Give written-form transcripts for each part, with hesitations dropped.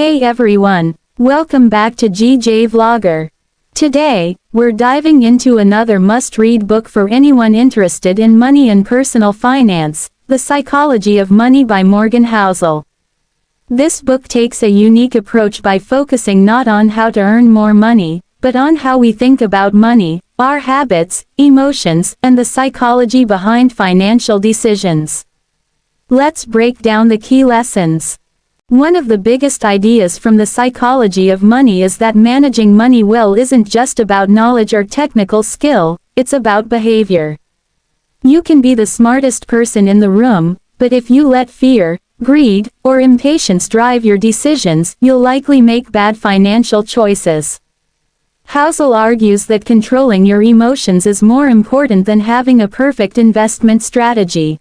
Hey everyone, welcome back to GJ Vlogger. Today, we're diving into another must-read book for anyone interested in money and personal finance, The Psychology of Money by Morgan Housel. This book takes a unique approach by focusing not on how to earn more money, but on how we think about money, our habits, emotions, and the psychology behind financial decisions. Let's break down the key lessons. One of the biggest ideas from the psychology of money is that managing money well isn't just about knowledge or technical skill, it's about behavior. You can be the smartest person in the room, but if you let fear, greed, or impatience drive your decisions, you'll likely make bad financial choices. Housel argues that controlling your emotions is more important than having a perfect investment strategy.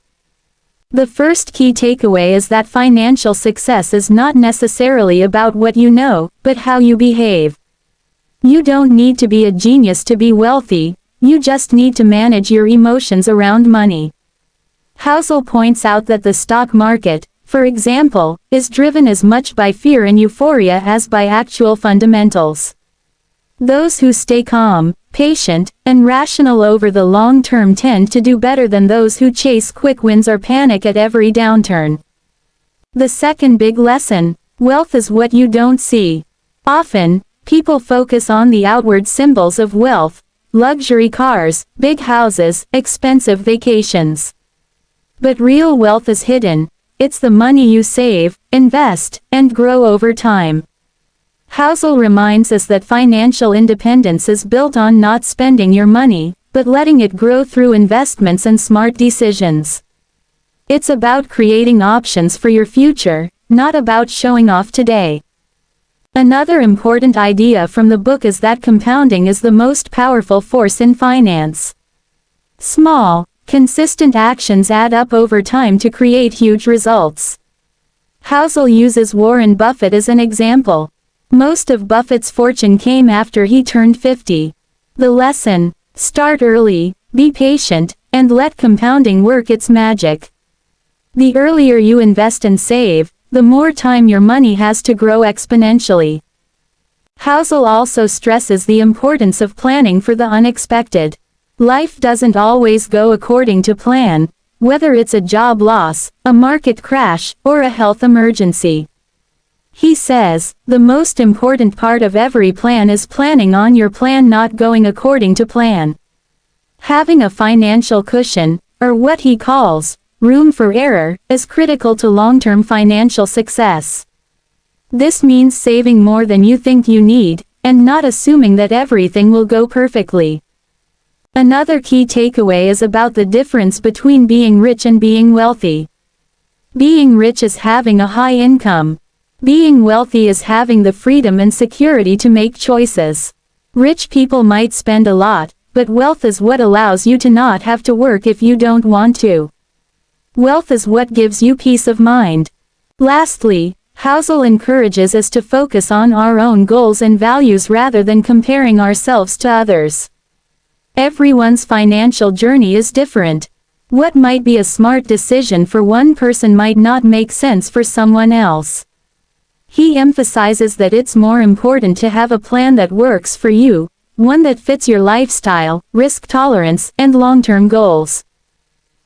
The first key takeaway is that financial success is not necessarily about what you know, but how you behave. You don't need to be a genius to be wealthy, you just need to manage your emotions around money. Housel points out that the stock market, for example, is driven as much by fear and euphoria as by actual fundamentals. Those who stay calm, patient, and rational over the long term tend to do better than those who chase quick wins or panic at every downturn. The second big lesson: wealth is what you don't see. Often, people focus on the outward symbols of wealth: luxury cars, big houses, expensive vacations. But real wealth is hidden. It's the money you save, invest, and grow over time. Housel reminds us that financial independence is built on not spending your money, but letting it grow through investments and smart decisions. It's about creating options for your future, not about showing off today. Another important idea from the book is that compounding is the most powerful force in finance. Small, consistent actions add up over time to create huge results. Housel uses Warren Buffett as an example. Most of Buffett's fortune came after he turned 50. The lesson: start early, be patient, and let compounding work its magic. The earlier you invest and save, the more time your money has to grow exponentially. Housel also stresses the importance of planning for the unexpected. Life doesn't always go according to plan, whether it's a job loss, a market crash, or a health emergency. He says, the most important part of every plan is planning on your plan not going according to plan. Having a financial cushion, or what he calls, room for error, is critical to long-term financial success. This means saving more than you think you need, and not assuming that everything will go perfectly. Another key takeaway is about the difference between being rich and being wealthy. Being rich is having a high income. Being wealthy is having the freedom and security to make choices. Rich people might spend a lot, but wealth is what allows you to not have to work if you don't want to. Wealth is what gives you peace of mind. Lastly, Housel encourages us to focus on our own goals and values rather than comparing ourselves to others. Everyone's financial journey is different. What might be a smart decision for one person might not make sense for someone else. He emphasizes that it's more important to have a plan that works for you, one that fits your lifestyle, risk tolerance, and long-term goals.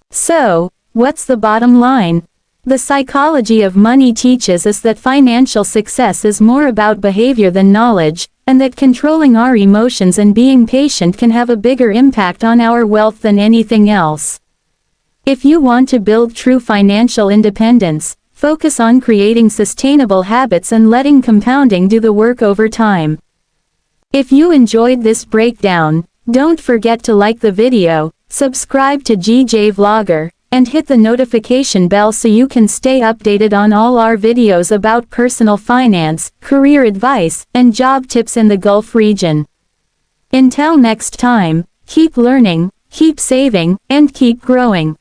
So, what's the bottom line? The psychology of money teaches us that financial success is more about behavior than knowledge, and that controlling our emotions and being patient can have a bigger impact on our wealth than anything else. If you want to build true financial independence, focus on creating sustainable habits and letting compounding do the work over time. If you enjoyed this breakdown, don't forget to like the video, subscribe to GJ Vlogger, and hit the notification bell so you can stay updated on all our videos about personal finance, career advice, and job tips in the Gulf region. Until next time, keep learning, keep saving, and keep growing.